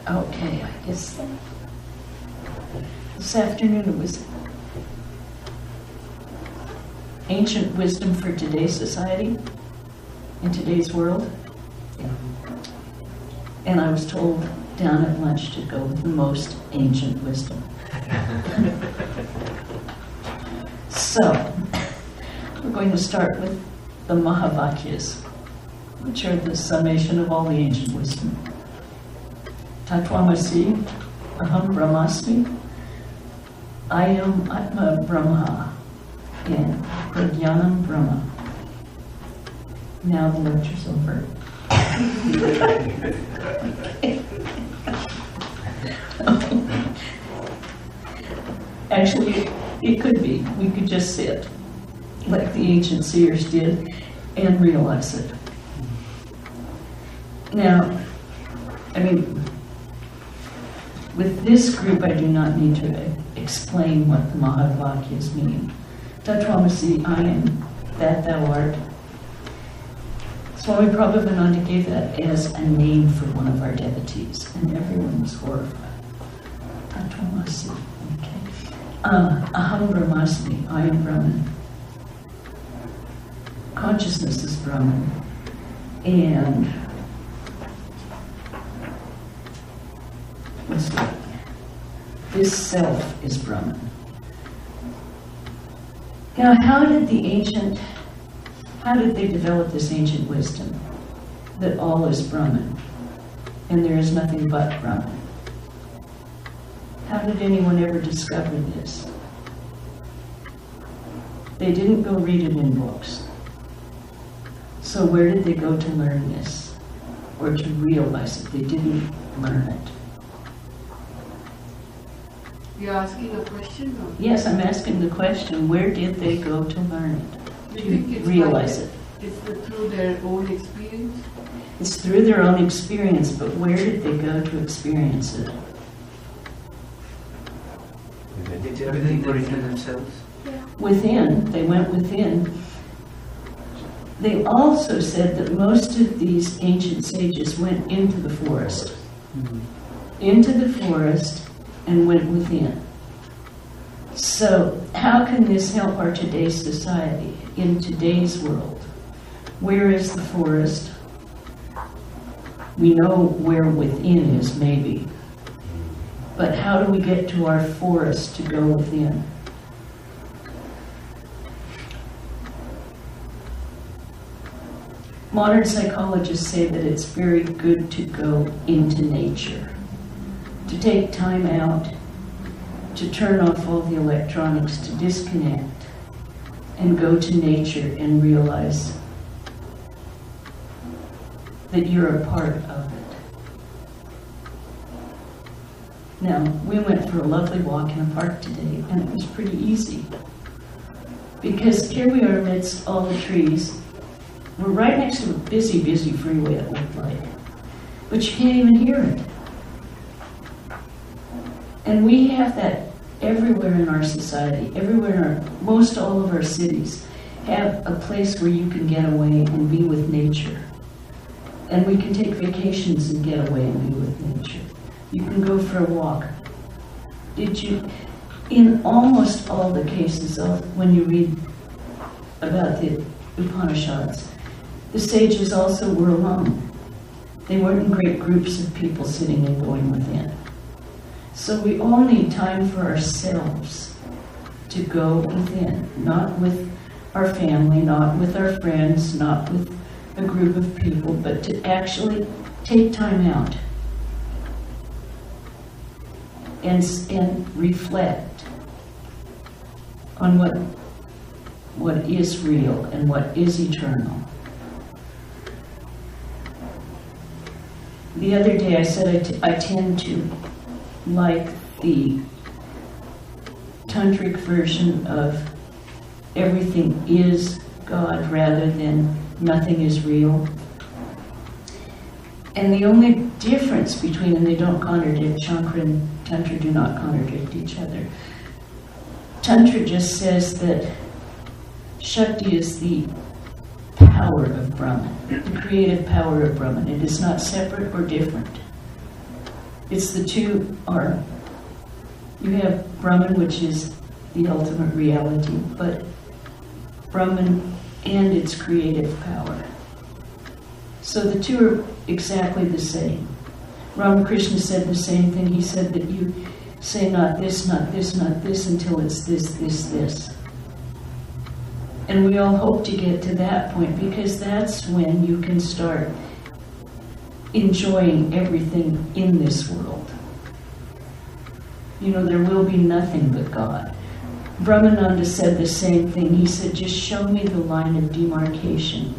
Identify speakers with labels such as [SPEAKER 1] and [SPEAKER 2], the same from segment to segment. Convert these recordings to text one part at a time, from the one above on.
[SPEAKER 1] Okay, I guess this afternoon it was ancient wisdom for today's society, in today's world. Yeah. And I was told down at lunch to go with the most ancient wisdom. So, we're going to start with the Mahavakyas, which are the summation of all the ancient wisdom. Tatvamasi, Aham Brahmasmi, I am Atma Brahma, and Prajnanam Brahma. Now the lecture's over. Actually, it could be. We could just sit, like the ancient seers did, and realize it. Now, I mean, with this group, I do not need to explain what the Mahavakyas mean. Tatvamasi, I am that thou art. Swami Prabhupada gave that as a name for one of our devotees, and everyone was horrified. Tatvamasi, okay. Aham Brahmasmi, I am Brahman. Consciousness is Brahman, and this self is Brahman. Now, how did they develop this ancient wisdom that all is Brahman and there is nothing but Brahman? How did anyone ever discover this? They didn't go read it in books. So where did they go to learn this or to realize it? They didn't learn it.
[SPEAKER 2] You're asking a question? Or?
[SPEAKER 1] Yes, I'm asking the question, where did they go to learn it, to realize it?
[SPEAKER 2] It's through their own experience?
[SPEAKER 1] It's through their own experience, but where did they go to experience it?
[SPEAKER 3] Did everything go into themselves?
[SPEAKER 2] Yeah.
[SPEAKER 1] Within, they went within. They also said that most of these ancient sages went into the forest. Into the forest and went within. So how can this help our today's society, in today's world? Where is the forest? We know where within is, maybe. But how do we get to our forest to go within? Modern psychologists say that it's very good to go into nature, to take time out, to turn off all the electronics, to disconnect, and go to nature and realize that you're a part of it. Now, we went for a lovely walk in a park today, and it was pretty easy. Because here we are amidst all the trees. We're right next to a busy, busy freeway, it looked like. But you can't even hear it. And we have that everywhere in our society, everywhere in most all of our cities have a place where you can get away and be with nature. And we can take vacations and get away and be with nature. You can go for a walk. In almost all the cases when you read about the Upanishads, the sages also were alone. They weren't in great groups of people sitting and going within. So we all need time for ourselves to go within, not with our family, not with our friends, not with a group of people, but to actually take time out and reflect on what is real and what is eternal. The other day I said I tend to like the tantric version of everything is God rather than nothing is real. And the only difference between, and they don't contradict, Shankara and Tantra do not contradict each other. Tantra just says that Shakti is the power of Brahman, the creative power of Brahman. It is not separate or different. It's the two are, you have Brahman, which is the ultimate reality, but Brahman and its creative power. So the two are exactly the same. Ramakrishna said the same thing. He said that you say not this, not this, not this, until it's this, this, this. And we all hope to get to that point, because that's when you can start enjoying everything in this world. You know, there will be nothing but God. Brahmananda said the same thing. He said, just show me the line of demarcation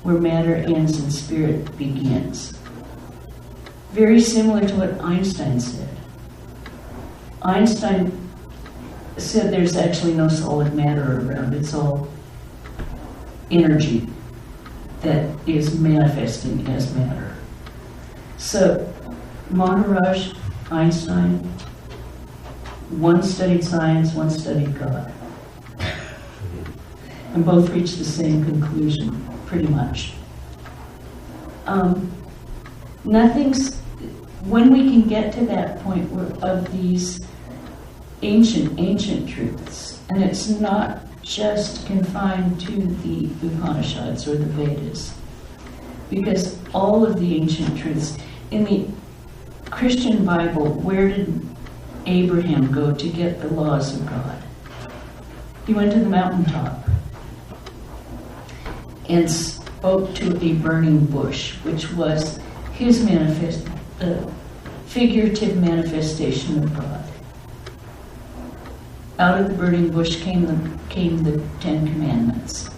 [SPEAKER 1] where matter ends and spirit begins. Very similar to what Einstein said. Einstein said there's actually no solid matter around. It's all energy that is manifesting as matter. So Maharaj, Einstein, one studied science, one studied God. And both reached the same conclusion, pretty much. When we can get to that point of these ancient truths, and it's not just confined to the Upanishads or the Vedas, because all of the ancient truths, in the Christian Bible, where did Abraham go to get the laws of God? He went to the mountaintop and spoke to a burning bush, which was his figurative manifestation of God. Out of the burning bush came the 10 Commandments,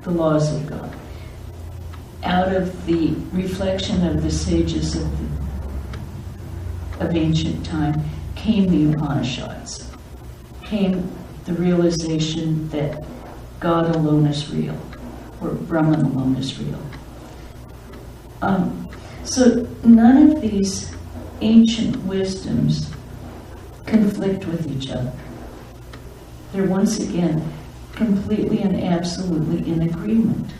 [SPEAKER 1] the laws of God. Out of the reflection of the sages of ancient time came the Upanishads, came the realization that God alone is real, or Brahman alone is real. So none of these ancient wisdoms conflict with each other. They're once again completely and absolutely in agreement.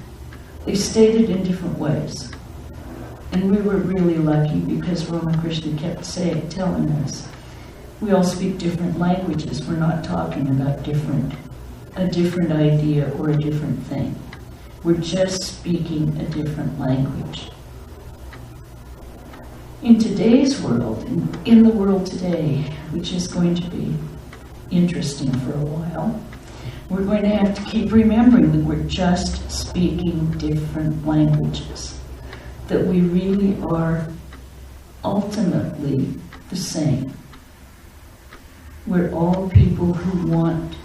[SPEAKER 1] They stated in different ways. And we were really lucky because Ramakrishna kept telling us, we all speak different languages. We're not talking about a different idea or a different thing. We're just speaking a different language. In today's world, in the world today, which is going to be interesting for a while, we're going to have to keep remembering that we're just speaking different languages, that we really are ultimately the same. We're all people who want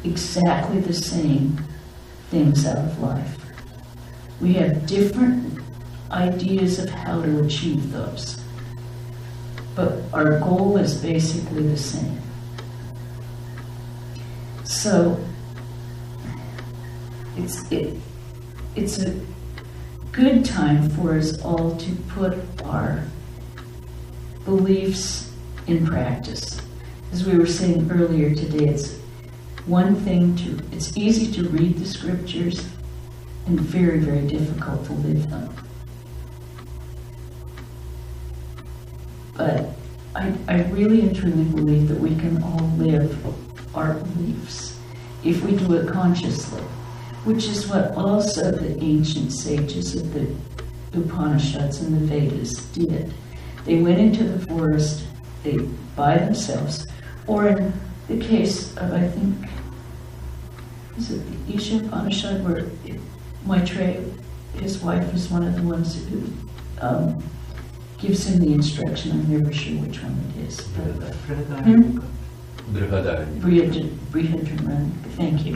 [SPEAKER 1] exactly the same things out of life. We have different ideas of how to achieve those, but our goal is basically the same. So it's a good time for us all to put our beliefs in practice. As we were saying earlier today, it's easy to read the scriptures and very, very difficult to live them. But I really and truly believe that we can all live our beliefs if we do it consciously, which is what also the ancient sages of the Upanishads and the Vedas did. They went into the forest, by themselves, or in the case of, I think, is it the Isha Upanishad, where Maitreya, his wife, is one of the ones who gives him the instruction. I'm never sure which one it is. Brihadaranyaka. Thank you.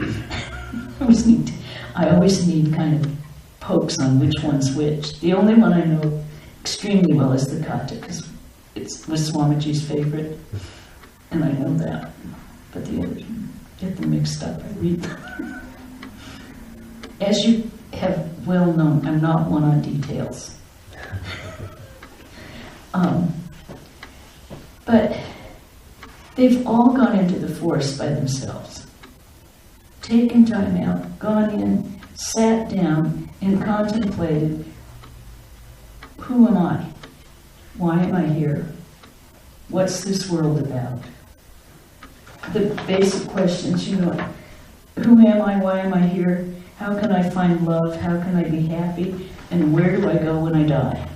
[SPEAKER 1] I always need kind of pokes on which one's which. The only one I know extremely well is the Kata, because it was Swamiji's favorite, and I know that. But the others, get them mixed up. I read them. As you have well known, I'm not one on details. But they've all gone into the forest by themselves, taken time out, gone in, sat down, and contemplated, who am I? Why am I here? What's this world about? The basic questions, you know, who am I? Why am I here? How can I find love? How can I be happy? And where do I go when I die?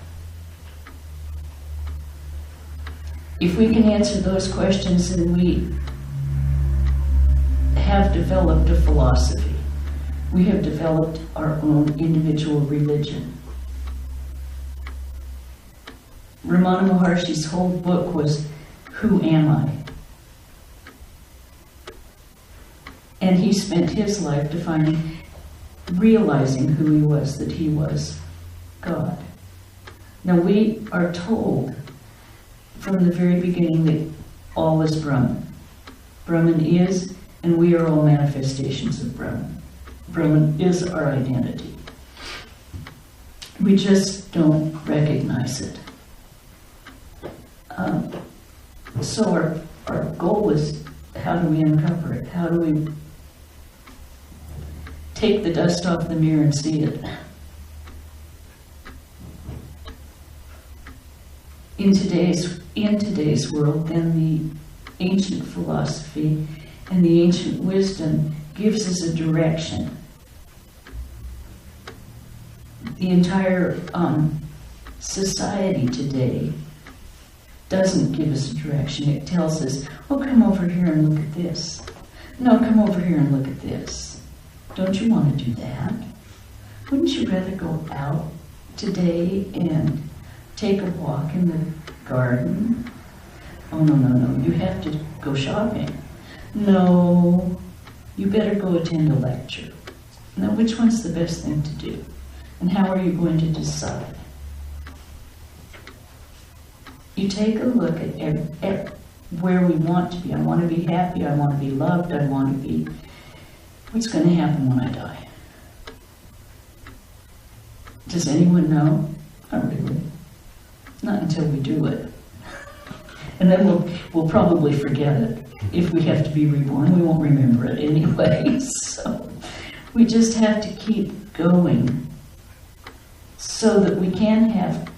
[SPEAKER 1] If we can answer those questions, then we have developed a philosophy. We have developed our own individual religion. Ramana Maharshi's whole book was, Who Am I? And he spent his life realizing who he was, that he was God. Now we are told from the very beginning that all is Brahman. Brahman is, and we are all manifestations of Brahman. Brahman is our identity. We just don't recognize it. So our goal is, how do we uncover it? How do we take the dust off the mirror and see it? In today's world, then the ancient philosophy and the ancient wisdom gives us a direction. The entire society today doesn't give us a direction. It tells us, oh, come over here and look at this. No, come over here and look at this. Don't you want to do that? Wouldn't you rather go out today and take a walk in the garden? Oh, no, you have to go shopping. No, you better go attend a lecture. Now, which one's the best thing to do? And how are you going to decide? You take a look at where we want to be. I want to be happy, I want to be loved, I want to be... What's going to happen when I die? Does anyone know? Not really. Not until we do it. And then we'll probably forget it. If we have to be reborn, we won't remember it anyway. So we just have to keep going so that we can have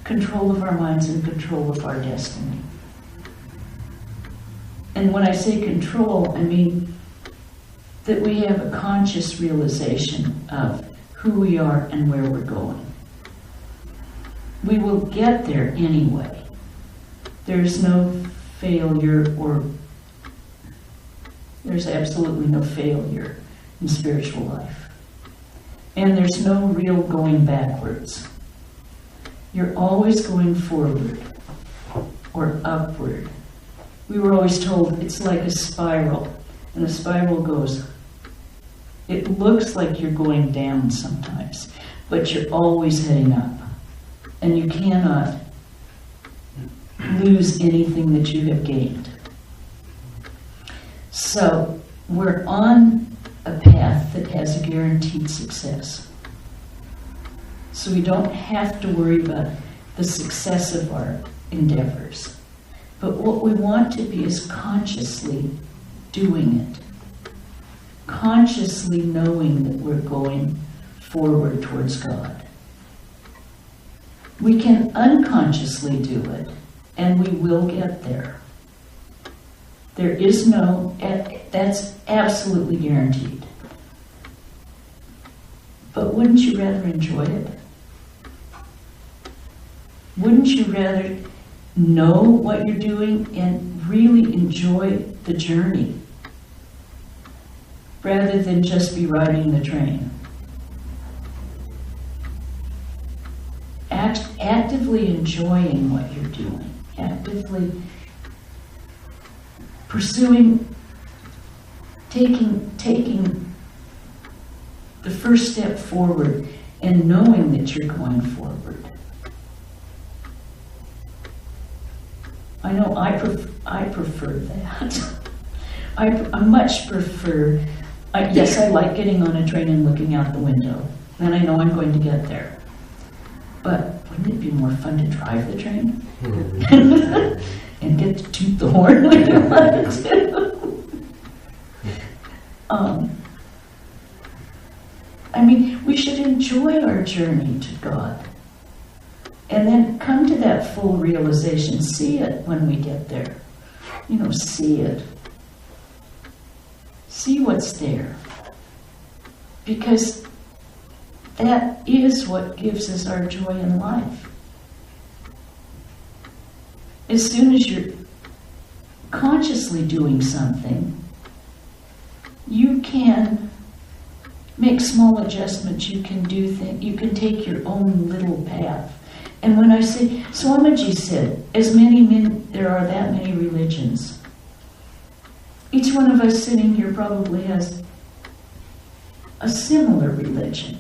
[SPEAKER 1] control of our minds and control of our destiny. And when I say control, I mean that we have a conscious realization of who we are and where we're going. We will get there anyway. There's no failure, or there's absolutely no failure in spiritual life. And there's no real going backwards. You're always going forward or upward. We were always told it's like a spiral, and a spiral goes, it looks like you're going down sometimes, but you're always heading up. And you cannot lose anything that you have gained. So we're on a path that has a guaranteed success. So we don't have to worry about the success of our endeavors. But what we want to be is consciously doing it. Consciously knowing that we're going forward towards God. We can unconsciously do it, and we will get there. There is no, that's absolutely guaranteed. But wouldn't you rather enjoy it? Wouldn't you rather know what you're doing and really enjoy the journey, rather than just be riding the train? Actively enjoying what you're doing, actively pursuing, taking the first step forward and knowing that you're going forward. I know I prefer that. I much prefer, yes, I like getting on a train and looking out the window. Then I know I'm going to get there. But wouldn't it be more fun to drive the train? And get to toot the horn when you want to? I mean, we should enjoy our journey to God. And then come to that full realization. See it when we get there. You know, see it. See what's there. Because that is what gives us our joy in life. As soon as you're consciously doing something, you can make small adjustments. You can do things. You can take your own little path. And when I say, Swamiji said, there are that many religions. Each one of us sitting here probably has a similar religion.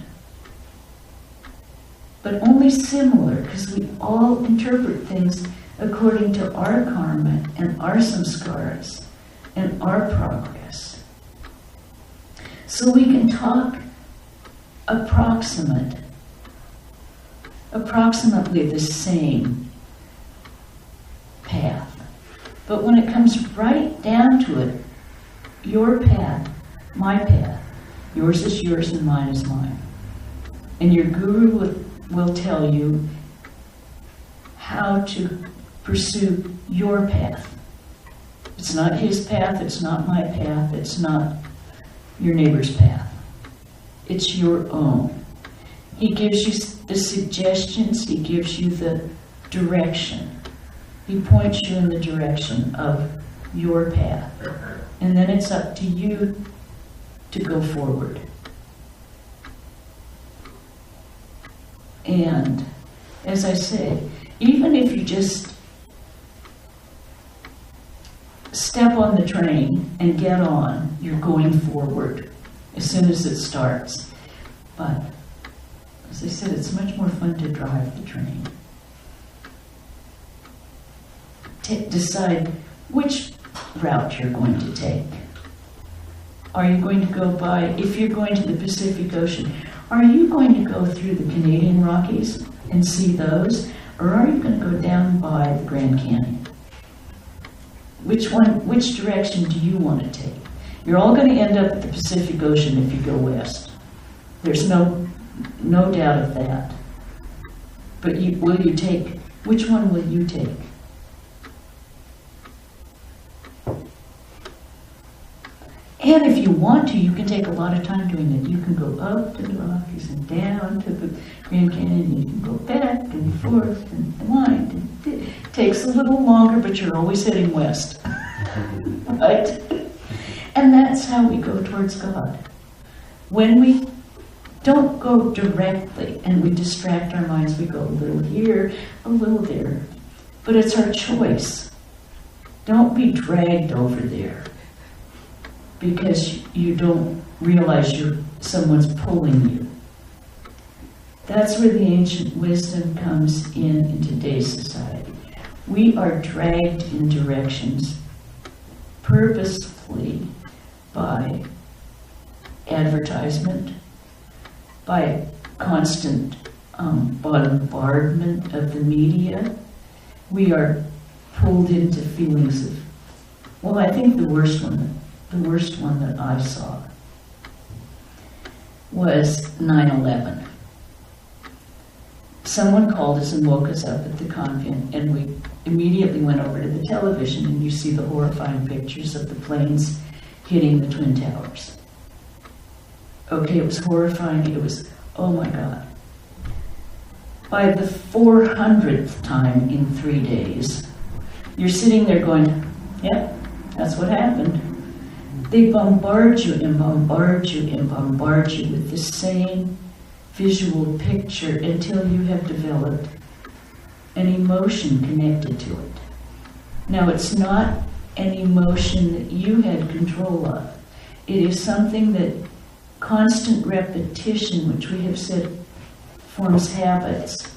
[SPEAKER 1] But only similar, because we all interpret things according to our karma and our samskaras and our progress. So we can talk approximately the same path. But when it comes right down to it, your path, my path, yours is yours and mine is mine. And your guru will tell you how to pursue your path. It's not his path, it's not my path, it's not your neighbor's path. It's your own. He gives you the suggestions, he gives you the direction. He points you in the direction of your path. And then it's up to you to go forward. And as I say, even if you just step on the train and get on, you're going forward as soon as it starts. But as I said, it's much more fun to drive the train. Decide which route you're going to take. Are you going to go by, if you're going to the Pacific Ocean, are you going to go through the Canadian Rockies and see those? Or are you going to go down by the Grand Canyon? Which direction do you want to take? You're all going to end up at the Pacific Ocean if you go west. There's no doubt of that. But which one will you take? And if you want to, you can take a lot of time doing it. You can go up to the Rockies and down to the Grand Canyon. You can go back and forth and wind. It takes a little longer, but you're always heading west. Right? And that's how we go towards God. When we don't go directly and we distract our minds, we go a little here, a little there. But it's our choice. Don't be dragged over there because you don't realize someone's pulling you. That's where the ancient wisdom comes in today's society. We are dragged in directions purposefully by advertisement, by constant bombardment of the media. We are pulled into feelings of, well, I think the worst one that I saw was 9/11. Someone called us and woke us up at the convent, and we immediately went over to the television, and you see the horrifying pictures of the planes hitting the Twin Towers. Okay, it was horrifying. It was, oh my God. By the 400th time in 3 days, you're sitting there going, yep, that's what happened. They bombard you and bombard you and bombard you with the same visual picture until you have developed an emotion connected to it. Now, it's not an emotion that you had control of. It is something that constant repetition, which we have said forms habits.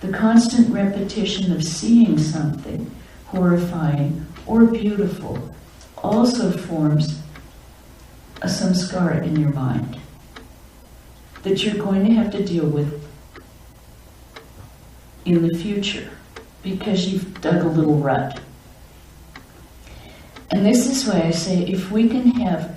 [SPEAKER 1] The constant repetition of seeing something horrifying or beautiful also forms a samskara in your mind that you're going to have to deal with in the future because you've dug a little rut. And this is why I say, if we can have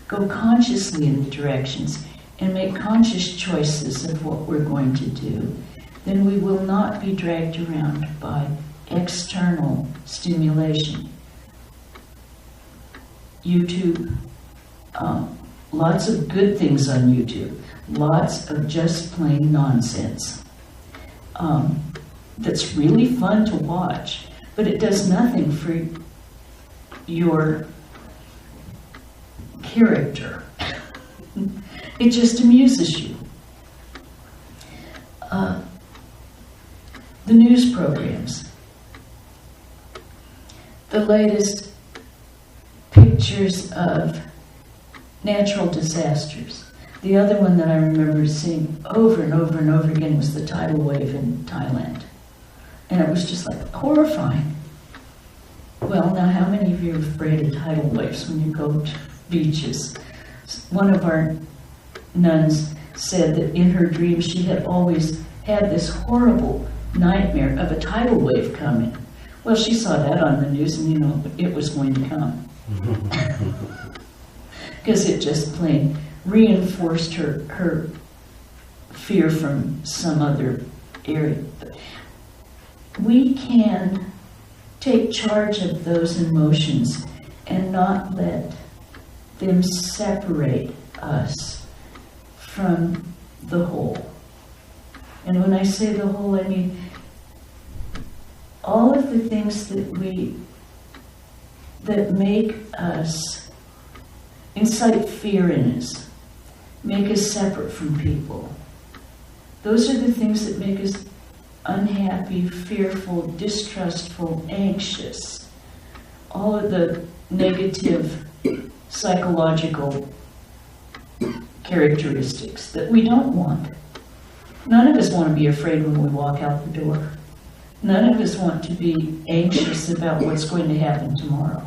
[SPEAKER 1] go consciously in the directions and make conscious choices of what we're going to do, then we will not be dragged around by external stimulation. YouTube, lots of good things on YouTube, lots of just plain nonsense. That's really fun to watch, but it does nothing for your character. It just amuses you. The news programs, the latest pictures of natural disasters. The other one that I remember seeing over and over and over again was the tidal wave in Thailand. And it was just like horrifying. Well, now how many of you are afraid of tidal waves when you go to beaches? One of our nuns said that in her dreams she had always had this horrible nightmare of a tidal wave coming. Well, she saw that on the news and, you know, it was going to come. Because it just plain reinforced her fear from some other area. We can take charge of those emotions and not let them separate us from the whole. And when I say the whole, I mean all of the things that make us, incite fear in us, make us separate from people. Those are the things that make us unhappy, fearful, distrustful, anxious. All of the negative psychological characteristics that we don't want. None of us want to be afraid when we walk out the door. None of us want to be anxious about what's going to happen tomorrow.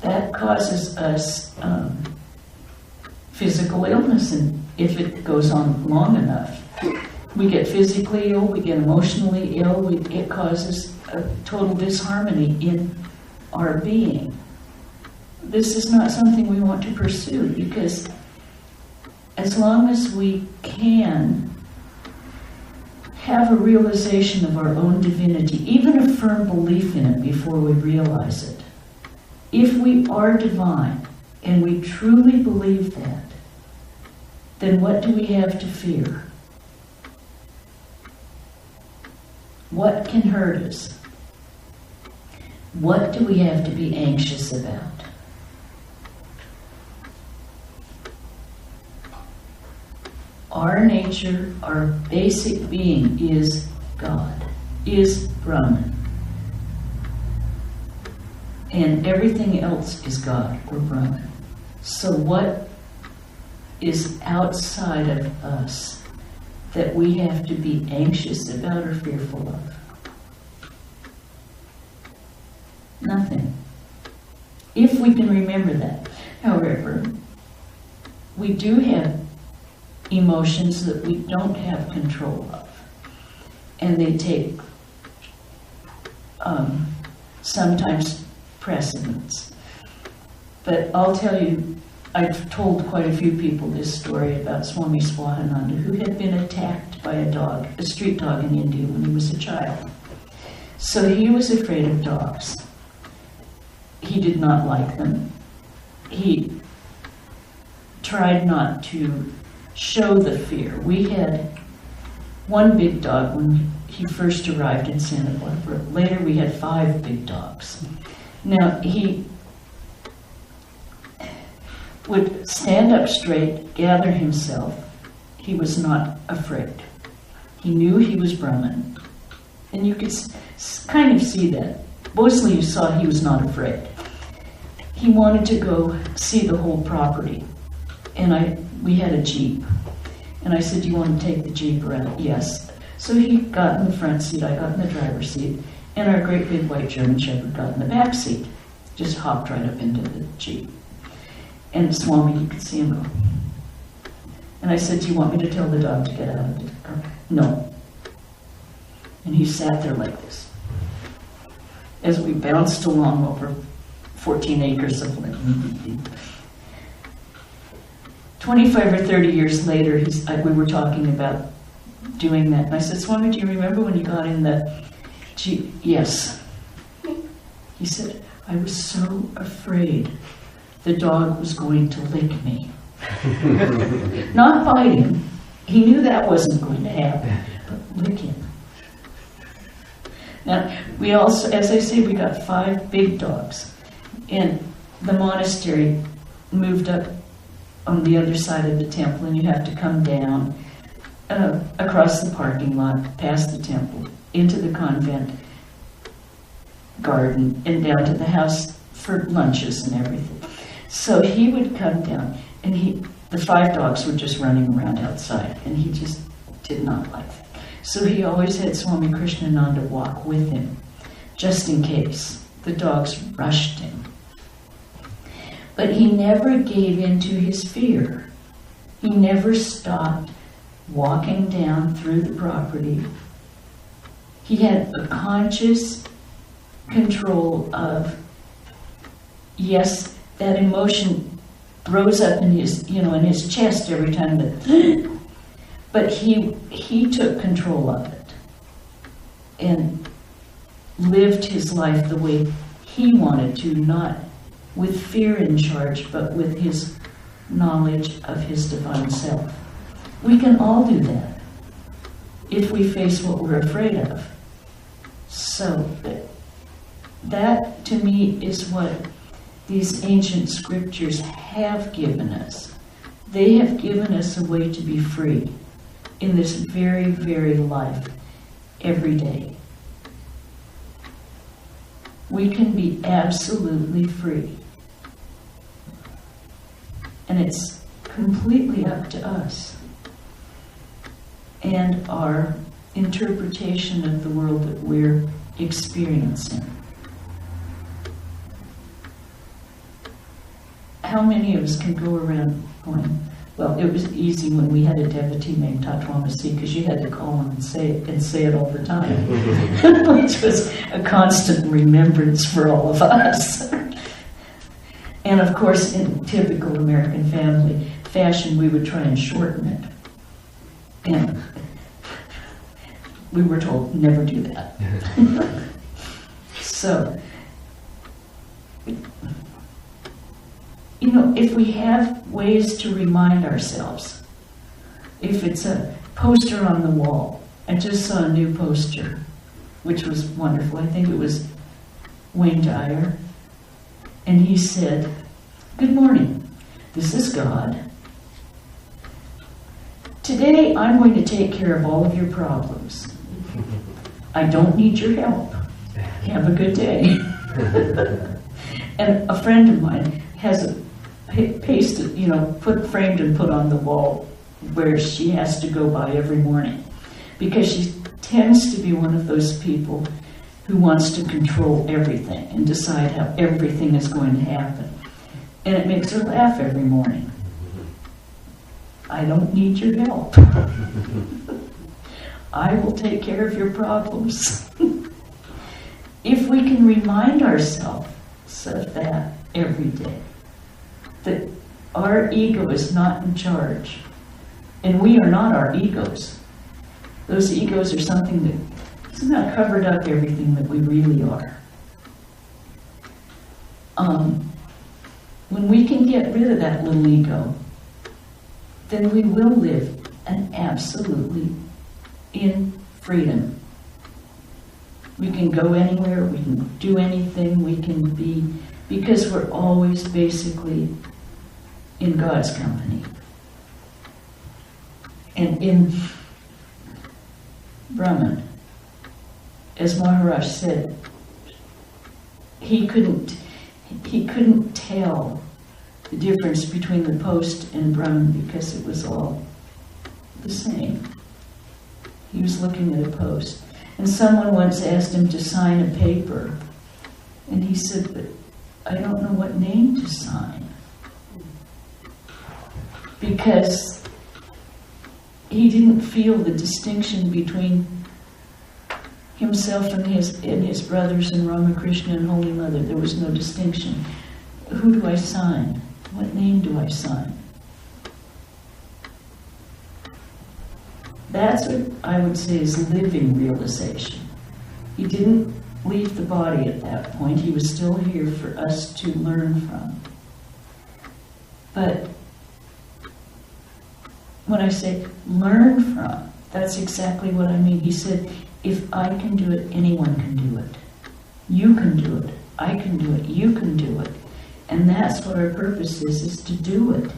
[SPEAKER 1] That causes us physical illness, and if it goes on long enough, we get physically ill, we get emotionally ill, it causes a total disharmony in our being. This is not something we want to pursue, because as long as we can have a realization of our own divinity, even a firm belief in it before we realize it, if we are divine and we truly believe that, then what do we have to fear? What can hurt us? What do we have to be anxious about? Our nature, our basic being is God, is Brahman. And everything else is God or Brahman. So what is outside of us that we have to be anxious about or fearful of? Nothing. If we can remember that. However, we do have emotions that we don't have control of. And they take sometimes precedence. But I'll tell you, I've told quite a few people this story about Swami Swahananda, who had been attacked by a dog, a street dog in India when he was a child. So he was afraid of dogs. He did not like them. He tried not to show the fear. We had one big dog when he first arrived in Santa Barbara. Later we had 5 big dogs. Now he would stand up straight, gather himself. He was not afraid. He knew he was Brahman. And you could kind of see that. Mostly you saw he was not afraid. He wanted to go see the whole property. And we had a Jeep. And I said, "Do you want to take the Jeep around?" "Yes." So he got in the front seat, I got in the driver's seat, and our great big white German Shepherd got in the back seat. Just hopped right up into the Jeep. And Swami, you could see him go. And I said, "Do you want me to tell the dog to get out of the car?" "No." And he sat there like this, as we bounced along over 14 acres of land. 25 or 30 years later, we were talking about doing that. And I said, Swami, do you remember when you got in the Jeep? Yes. He said, I was so afraid the dog was going to lick me. Not bite him. He knew that wasn't going to happen, but lick him. Now, we also, as I say, we got 5 big dogs. And the monastery moved up on the other side of the temple, and you have to come down across the parking lot, past the temple, into the convent garden, and down to the house for lunches and everything. So he would come down, and the 5 dogs were just running around outside, and he just did not like that. So he always had Swami Krishnananda walk with him, just in case the dogs rushed him. But he never gave in to his fear. He never stopped walking down through the property. He had a conscious control of, yes, that emotion rose up in his, in his chest every time that, but he took control of it and lived his life the way he wanted to, not with fear in charge, but with his knowledge of his divine self. We can all do that if we face what we're afraid of. So that to me is what these ancient scriptures have given us. They have given us a way to be free in this very, very life, every day. We can be absolutely free. And it's completely up to us and our interpretation of the world that we're experiencing. How many of us can go around going, well, it was easy when we had a devotee named Tatwamasi, because you had to call him and say it all the time, which was a constant remembrance for all of us. And of course, in typical American family fashion, we would try and shorten it. And we were told, never do that. So, if we have ways to remind ourselves, if it's a poster on the wall, I just saw a new poster, which was wonderful. I think it was Wayne Dyer. And he said, "Good morning, this is God. Today I'm going to take care of all of your problems. I don't need your help. Have a good day." And a friend of mine has a pasted, framed and put on the wall where she has to go by every morning, because she tends to be one of those people who wants to control everything and decide how everything is going to happen. And it makes her laugh every morning. I don't need your help. I will take care of your problems. If we can remind ourselves of that every day, that our ego is not in charge, and we are not our egos. Those egos are something that somehow covered up everything that we really are. When we can get rid of that little ego, then we will live absolutely in freedom. We can go anywhere, we can do anything, we can be, because we're always basically in God's company. And in Brahman, as Maharaj said, he couldn't tell the difference between the post and Brahman because it was all the same. He was looking at a post. And someone once asked him to sign a paper, and he said, "But I don't know what name to sign." Because he didn't feel the distinction between himself and his brothers and Ramakrishna and Holy Mother. There was no distinction. Who do I sign? What name do I sign? That's what I would say is living realization. He didn't leave the body at that point. He was still here for us to learn from. But when I say learn from, that's exactly what I mean. He said, if I can do it, anyone can do it. You can do it. I can do it. You can do it. And that's what our purpose is to do it.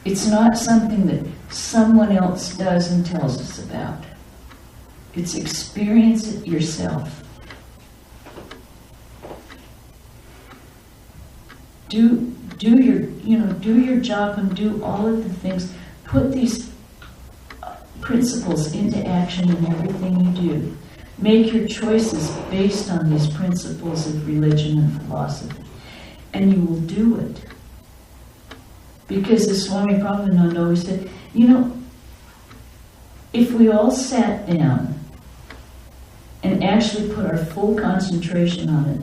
[SPEAKER 1] It's not something that someone else does and tells us about. It's experience it yourself. Do your job and do all of the things. Put these principles into action in everything you do. Make your choices based on these principles of religion and philosophy, and you will do it. Because as Swami Prabhupada always said, if we all sat down and actually put our full concentration on it,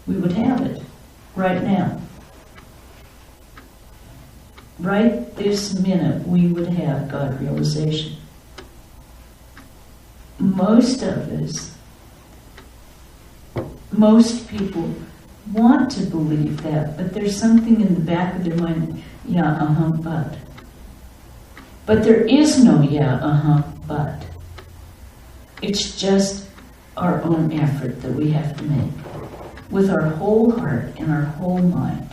[SPEAKER 1] we would have it right now. Right this minute, we would have God realization. Most of us, most people want to believe that, but there's something in the back of their mind, but. But there is no but. It's just our own effort that we have to make with our whole heart and our whole mind.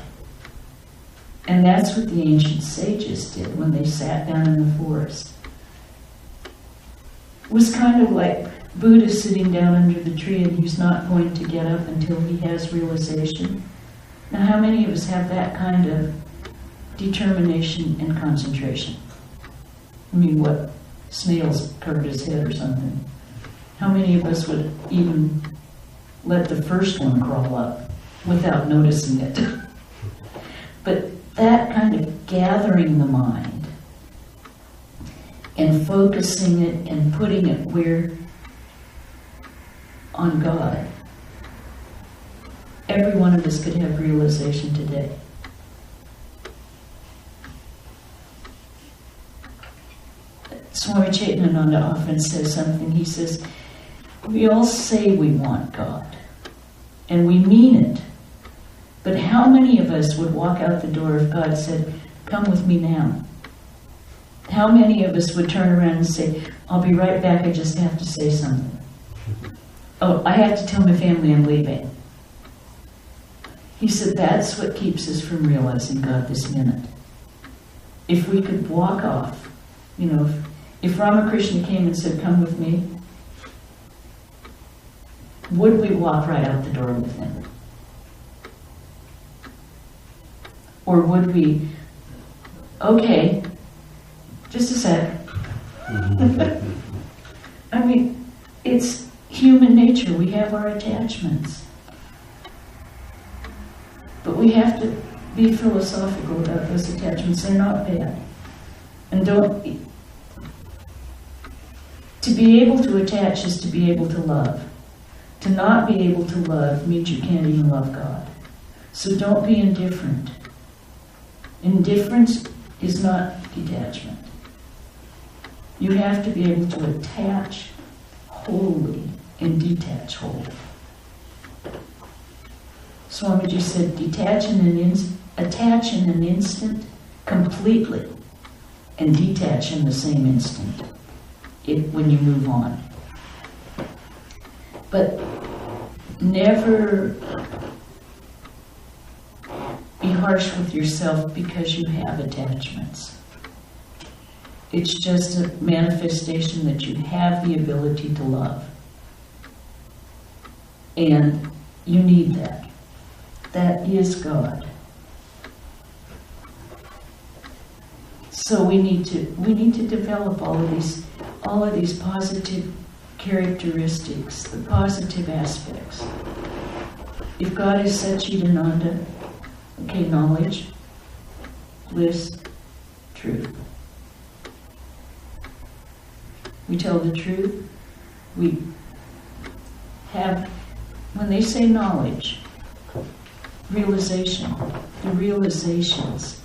[SPEAKER 1] And that's what the ancient sages did when they sat down in the forest. It was kind of like Buddha sitting down under the tree and he's not going to get up until he has realization. Now, how many of us have that kind of determination and concentration? I mean, what? Snails covered his head or something. How many of us would even let the first one crawl up without noticing it? But that kind of gathering the mind and focusing it and putting it where on God, every one of us could have realization today. Swami Chaitananda often says something. He says, we all say we want God, and we mean it. But how many of us would walk out the door if God said, come with me now? How many of us would turn around and say, I'll be right back, I just have to say something. Oh, I have to tell my family I'm leaving. He said, that's what keeps us from realizing God this minute. If we could walk off, if Ramakrishna came and said, come with me, would we walk right out the door with him? Or would we, okay, just a sec. I mean, it's human nature. We have our attachments. But we have to be philosophical about those attachments. They're not bad. And to be able to attach is to be able to love. To not be able to love means you can't even love God. So don't be indifferent. Indifference is not detachment. You have to be able to attach wholly and detach wholly. Swamiji said, attach in an instant completely and detach in the same instant when you move on. But never be harsh with yourself because you have attachments. It's just a manifestation that you have the ability to love. And you need that. That is God. So we need to develop all of these positive characteristics, the positive aspects. If God is Satchidananda, okay, knowledge, bliss, truth. We tell the truth. We have, when they say knowledge, realization, the realizations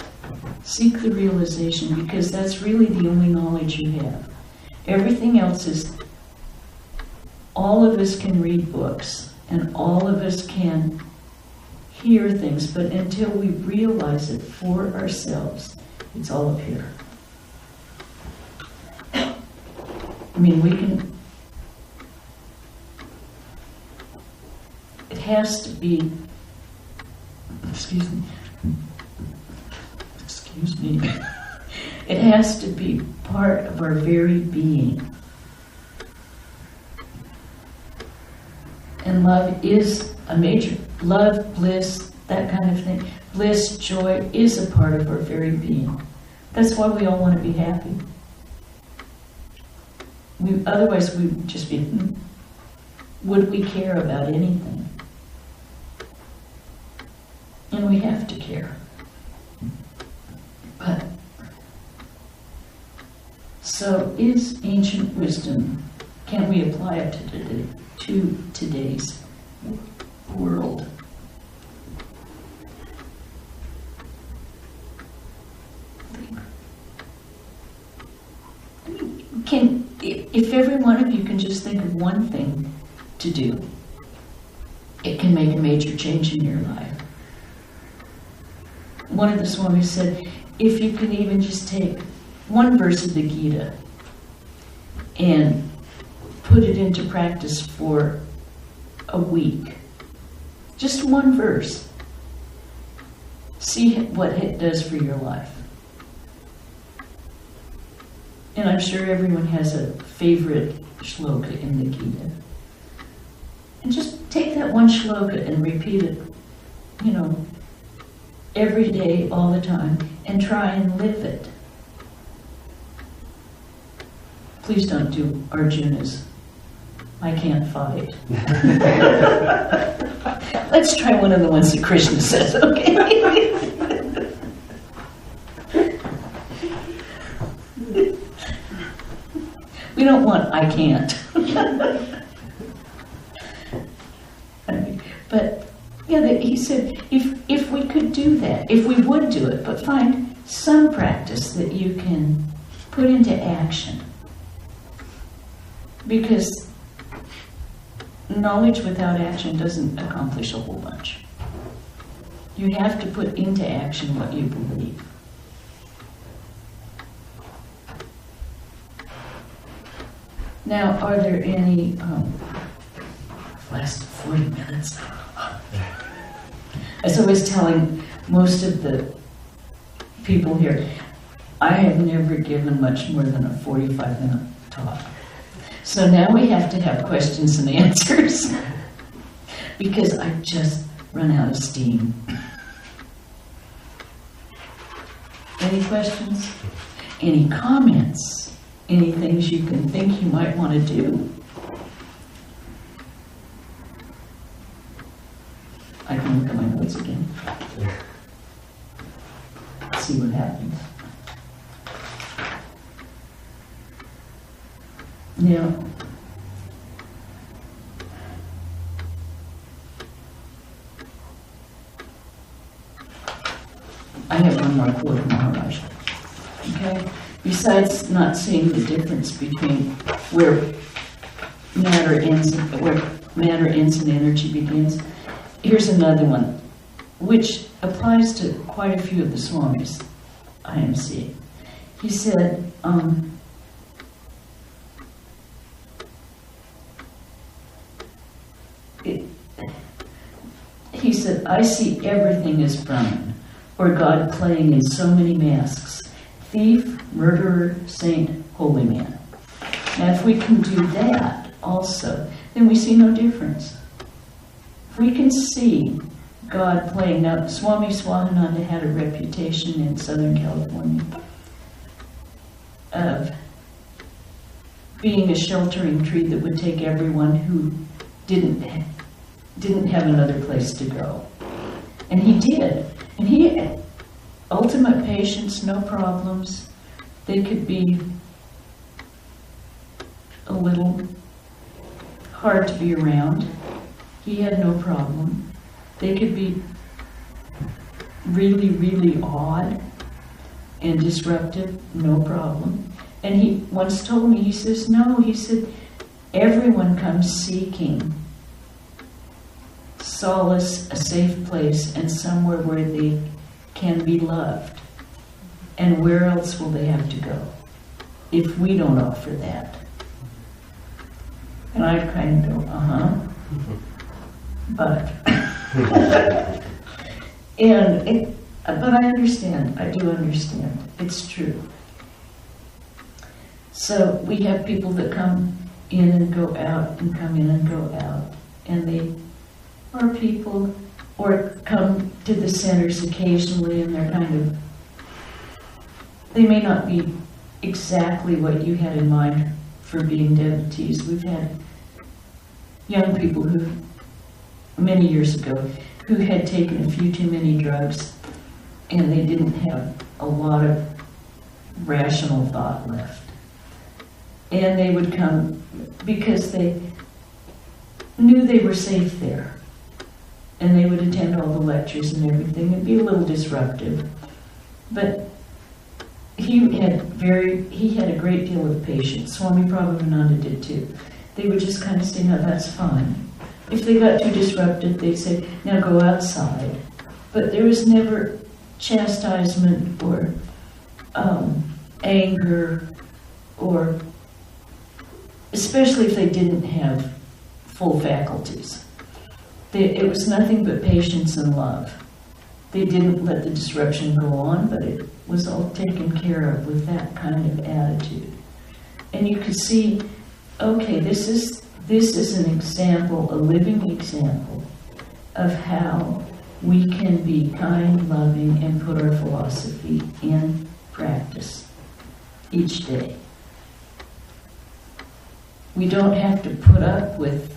[SPEAKER 1] Seek the realization, because that's really the only knowledge you have. Everything else is, all of us can read books, and all of us can hear things, but until we realize it for ourselves, it's all up here. I mean, we can, it has to be, excuse me, it has to be part of our very being. And love is a major, love, bliss, that kind of thing. Bliss, joy is a part of our very being. That's why we all want to be happy. Otherwise we would just be, would we care about anything? And we have to care. But, so is ancient wisdom, can we apply it to today's world? If every one of you can just think of one thing to do, it can make a major change in your life. One of the Swamis said, if you can even just take one verse of the Gita and put it into practice for a week, just one verse, see what it does for your life. And I'm sure everyone has a favorite shloka in the Gita. And just take that one shloka and repeat it, every day, all the time, and try and live it. Please don't do Arjuna's, I can't fight. Let's try one of the ones that Krishna says, okay? We don't want, I can't. But, yeah, he said, if we could do that, if we would do it, but find some practice that you can put into action. Because knowledge without action doesn't accomplish a whole bunch. You have to put into action what you believe. Now, are there any, I've lasted 40 minutes. As I was telling most of the people here, I have never given much more than a 45-minute talk. So now we have to have questions and answers because I've just run out of steam. Any questions? Any comments? Any things you can think you might want to do? I can look at my notes again. See what happens. Now, I have one more quote from Maharaj. Okay? Besides not seeing the difference between where matter ends and energy begins, here's another one, which applies to quite a few of the Swamis I am seeing. He said, I see everything as Brahman, or God playing in so many masks. Thief, murderer, saint, holy man. Now if we can do that also, then we see no difference. If we can see God playing, now Swami Swahananda had a reputation in Southern California of being a sheltering tree that would take everyone who didn't have another place to go. And he did. And he had ultimate patience, no problems. They could be a little hard to be around. He had no problem. They could be really, really odd. and disruptive, no problem. And he once told me, he says, no, he said, everyone comes seeking solace, a safe place, and somewhere where they can be loved. And where else will they have to go if we don't offer that? And I kind of go, but, but I understand, I do understand, it's true. So we have people that come in and go out and come in and go out, and they are people, or come to the centers occasionally, and they're kind of, they may not be exactly what you had in mind for being devotees. We've had young people who, many years ago, who had taken a few too many drugs, and they didn't have a lot of rational thought left. And they would come because they knew they were safe there. And they would attend all the lectures and everything. It'd be a little disruptive. But he had a great deal of patience. Swami Prabhupada did too. They would just kind of say, no, that's fine. If they got too disruptive, they'd say, now go outside. But there was never chastisement or anger, or especially if they didn't have full faculties. It was nothing but patience and love. They didn't let the disruption go on, but it was all taken care of with that kind of attitude. And you could see, okay, this is an example, a living example of how we can be kind, loving, and put our philosophy in practice each day. We don't have to put up with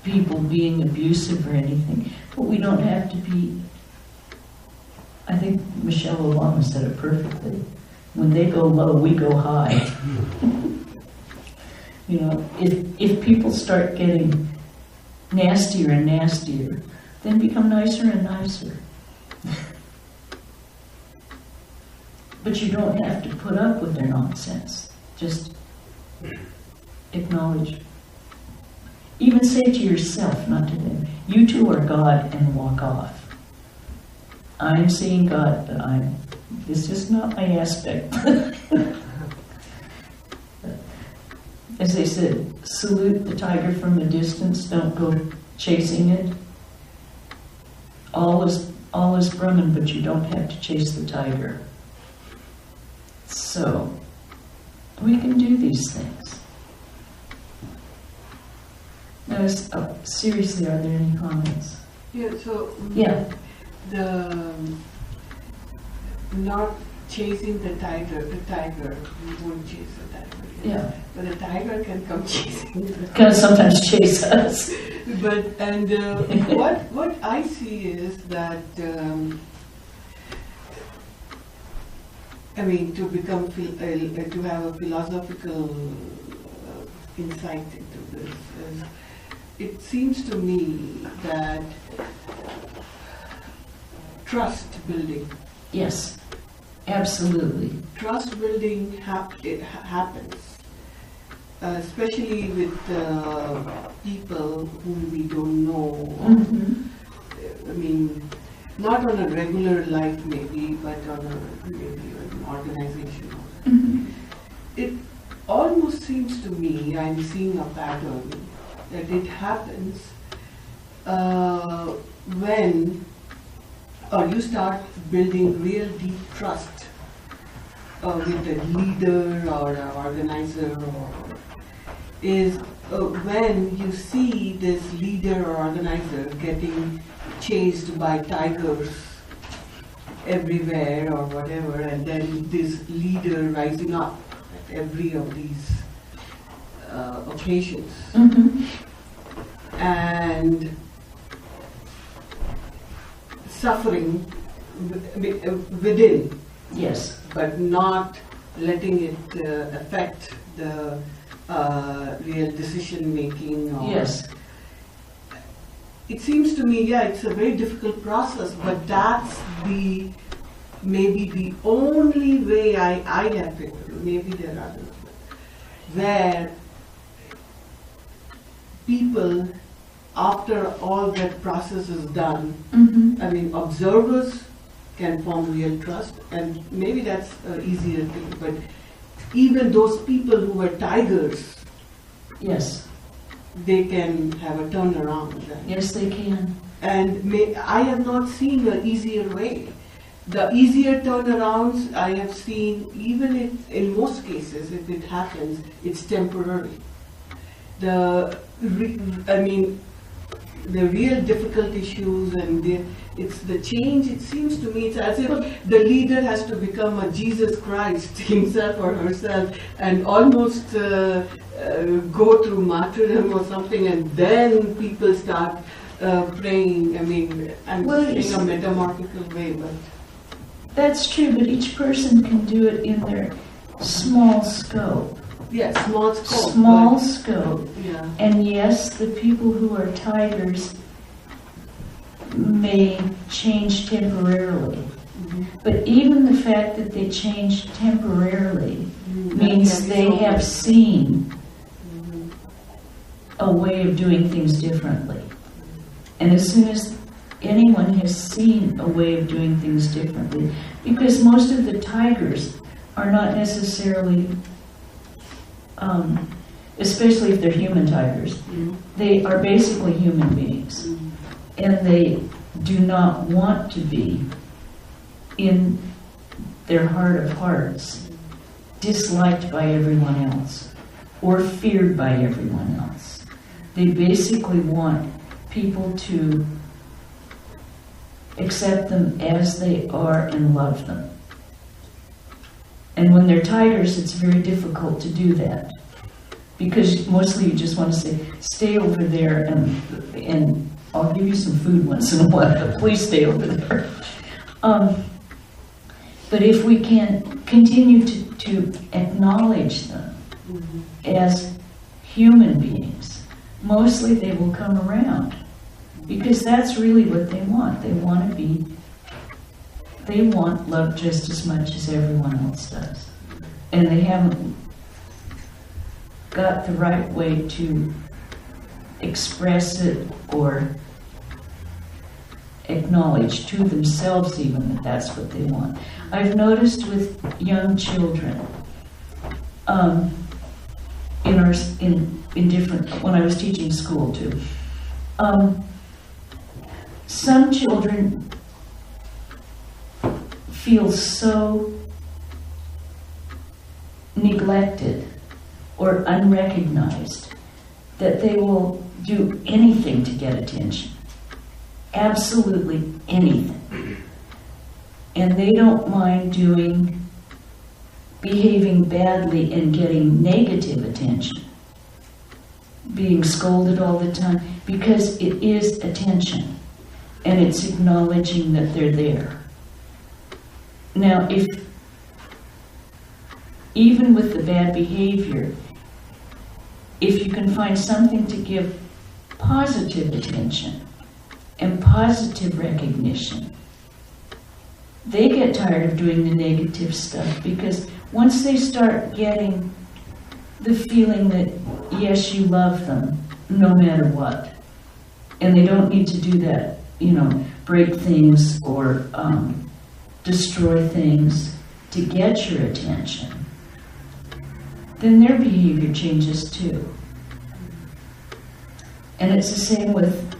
[SPEAKER 1] people being abusive or anything, but we don't have to be, I think Michelle Obama said it perfectly, when they go low, we go high. You know, if people start getting nastier and nastier, then become nicer and nicer. But you don't have to put up with their nonsense. Just acknowledge. Even say to yourself, not to them, you two are God, and walk off. I'm seeing God, but this is not my aspect. As they said, salute the tiger from a distance, don't go chasing it. All is Brahman, but you don't have to chase the tiger. So, we can do these things. Now, seriously, are there any comments?
[SPEAKER 2] Yeah, so
[SPEAKER 1] Yeah.
[SPEAKER 2] the not chasing the tiger, we won't chase the tiger.
[SPEAKER 1] Yeah.
[SPEAKER 2] But the tiger can come chasing us.
[SPEAKER 1] Can sometimes chase us.
[SPEAKER 2] But what I see is that I mean, to become to have a philosophical insight into this, it seems to me that trust building.
[SPEAKER 1] Yes, absolutely.
[SPEAKER 2] Trust building happens, especially with people whom we don't know. I mean, not on a regular life maybe, but on maybe an organization. It almost seems to me, I'm seeing a pattern, that it happens when you start building real deep trust with a leader or an organizer, is when you see this leader or organizer getting chased by tigers everywhere or whatever, and then this leader rising up at every of these occasions. And suffering within.
[SPEAKER 1] Yes.
[SPEAKER 2] But not letting it affect the real decision making.
[SPEAKER 1] Yes.
[SPEAKER 2] It seems to me, it's a very difficult process, but that's the maybe the only way I have been through, maybe there are others, where people, after all that process is done, I mean, observers can form real trust, and maybe that's an easier thing, but even those people who were tigers,
[SPEAKER 1] Yes,
[SPEAKER 2] they can have a turnaround then.
[SPEAKER 1] yes they can.
[SPEAKER 2] And I have not seen an easier way. The easier turnarounds I have seen, even if, in most cases, if it happens, it's temporary. The real difficult issues and it's the change, it seems to me, it's as if the leader has to become a Jesus Christ himself or herself and almost go through martyrdom or something, and then people start praying. I mean, I'm saying a metamorphical way, but...
[SPEAKER 1] That's true, but each person can do it in their small scope.
[SPEAKER 2] Yeah, small scope.
[SPEAKER 1] Small scope.
[SPEAKER 2] Yeah.
[SPEAKER 1] And yes, the people who are tigers may change temporarily. But even the fact that they change temporarily means they have seen a way of doing things differently. And as soon as anyone has seen a way of doing things differently, because most of the tigers are not necessarily, especially if they're human tigers, they are basically human beings. And they do not want to be, in their heart of hearts, disliked by everyone else or feared by everyone else. They basically want people to accept them as they are and love them. And when they're tigers, it's very difficult to do that, because mostly you just want to say, stay over there and I'll give you some food once in a while, but please stay over there. But if we can continue to acknowledge them as human beings, mostly they will come around, because that's really what they want. They want love just as much as everyone else does. And they haven't got the right way to express it or acknowledge to themselves even that that's what they want. I've noticed with young children, when I was teaching school too, some children feel so neglected or unrecognized that they will do anything to get attention. Absolutely anything. And they don't mind behaving badly and getting negative attention, being scolded all the time, because it is attention and it's acknowledging that they're there. Now, even with the bad behavior, if you can find something to give positive attention and positive recognition, they get tired of doing the negative stuff, because once they start getting the feeling that, yes, you love them no matter what, and they don't need to do that, break things or destroy things to get your attention, then their behavior changes too. And it's the same with,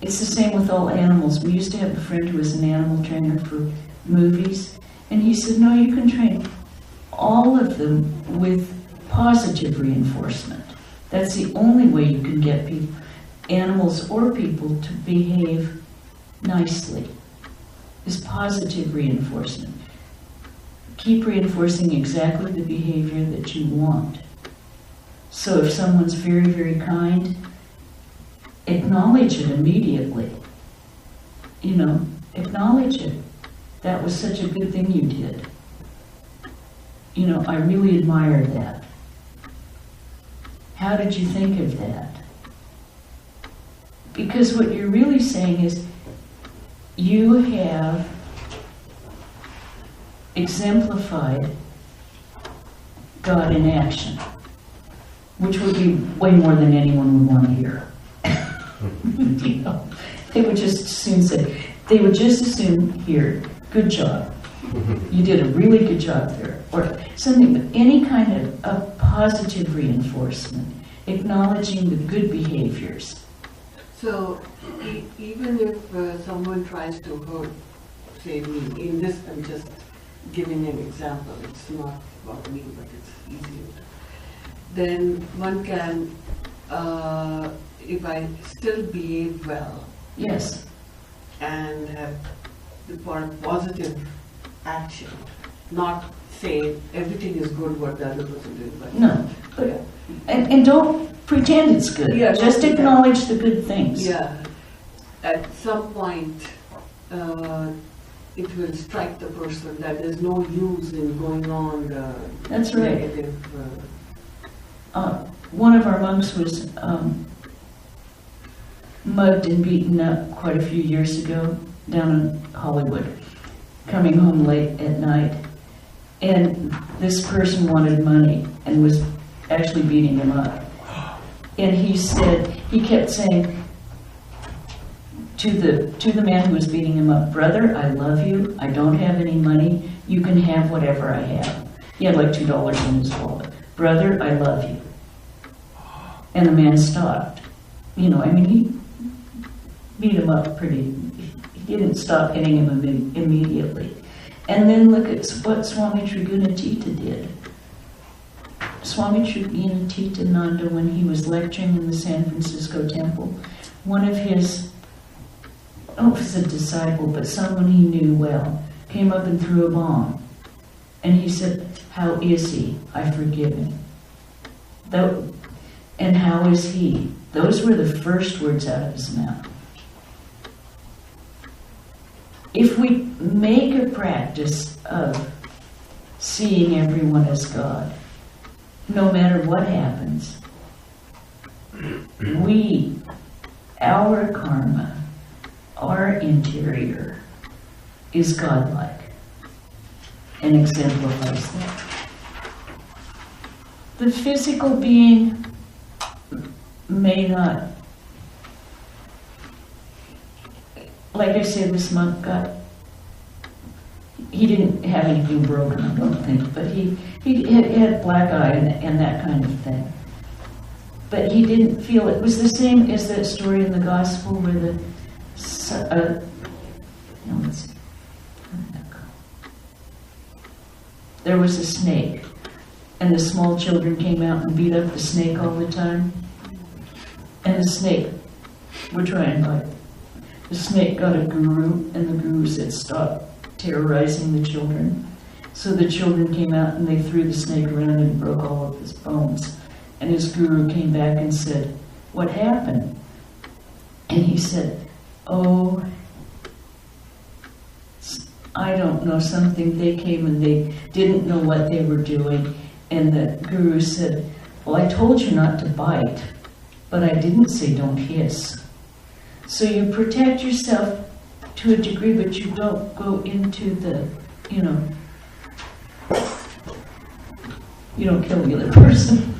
[SPEAKER 1] it's the same with all animals. We used to have a friend who was an animal trainer for movies, and he said, no, you can train all of them with positive reinforcement. That's the only way you can get people, animals or people, to behave nicely, is positive reinforcement. Keep reinforcing exactly the behavior that you want. So if someone's very, very kind, acknowledge it immediately. Acknowledge it. That was such a good thing you did. I really admire that. How did you think of that? Because what you're really saying is, you have exemplified God in action, which would be way more than anyone would want to hear. You know, they would just as soon hear, good job. You did a really good job there. Or something, but any kind of a positive reinforcement, acknowledging the good behaviors.
[SPEAKER 2] So even if someone tries to hurt, say me, in this, I'm just giving an example, it's not about me, but it's easier. Then one can, if I still behave well,
[SPEAKER 1] Yes,
[SPEAKER 2] and have the positive action, not say everything is good what the other person did, but
[SPEAKER 1] no, but,
[SPEAKER 2] yeah.
[SPEAKER 1] and don't pretend it's good.
[SPEAKER 2] Yeah,
[SPEAKER 1] Just
[SPEAKER 2] don't do that.
[SPEAKER 1] acknowledge the good things.
[SPEAKER 2] Yeah, at some point, it will strike the person that there's no use in going on the
[SPEAKER 1] That's right.
[SPEAKER 2] negative.
[SPEAKER 1] One of our monks was mugged and beaten up quite a few years ago down in Hollywood, coming home late at night. And this person wanted money and was actually beating him up. And he kept saying to the man who was beating him up, brother, I love you, I don't have any money, you can have whatever I have. He had like $2 in his wallet. Brother, I love you. And the man stopped. You know, I mean, he beat him up he didn't stop hitting him immediately. And then look at what Swami Trigunatita did. Swami Trigunatitananda, when he was lecturing in the San Francisco temple, one of his, I don't know if it was a disciple, but someone he knew well, came up and threw a bomb. And he said, how is he? I forgive him. And how is he? Those were the first words out of his mouth. If we make a practice of seeing everyone as God, no matter what happens, our karma, our interior is godlike and exemplifies that. The physical being may not, like I said, this monk he didn't have anything broken, I don't think, but he had black eye and that kind of thing. But he didn't feel it was the same as that story in the gospel where there was a snake, and the small children came out and beat up the snake all the time. And the snake would try and bite. The snake got a guru, and the guru said, stop terrorizing the children. So the children came out and they threw the snake around and broke all of his bones. And his guru came back and said, what happened? And he said, oh, I don't know, something. They came and they didn't know what they were doing. And the guru said, well, I told you not to bite, but I didn't say don't hiss. So you protect yourself to a degree, but you don't go into the, you don't kill the other person.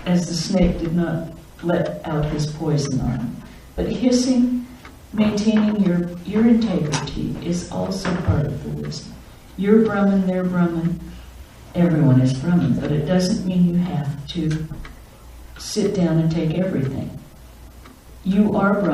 [SPEAKER 1] As the snake did not let out his poison on him. But hissing, maintaining your integrity is also part of the wisdom. You're Brahman, they're Brahman, everyone is Brahman, but it doesn't mean you have to sit down and take everything. You are Brahman.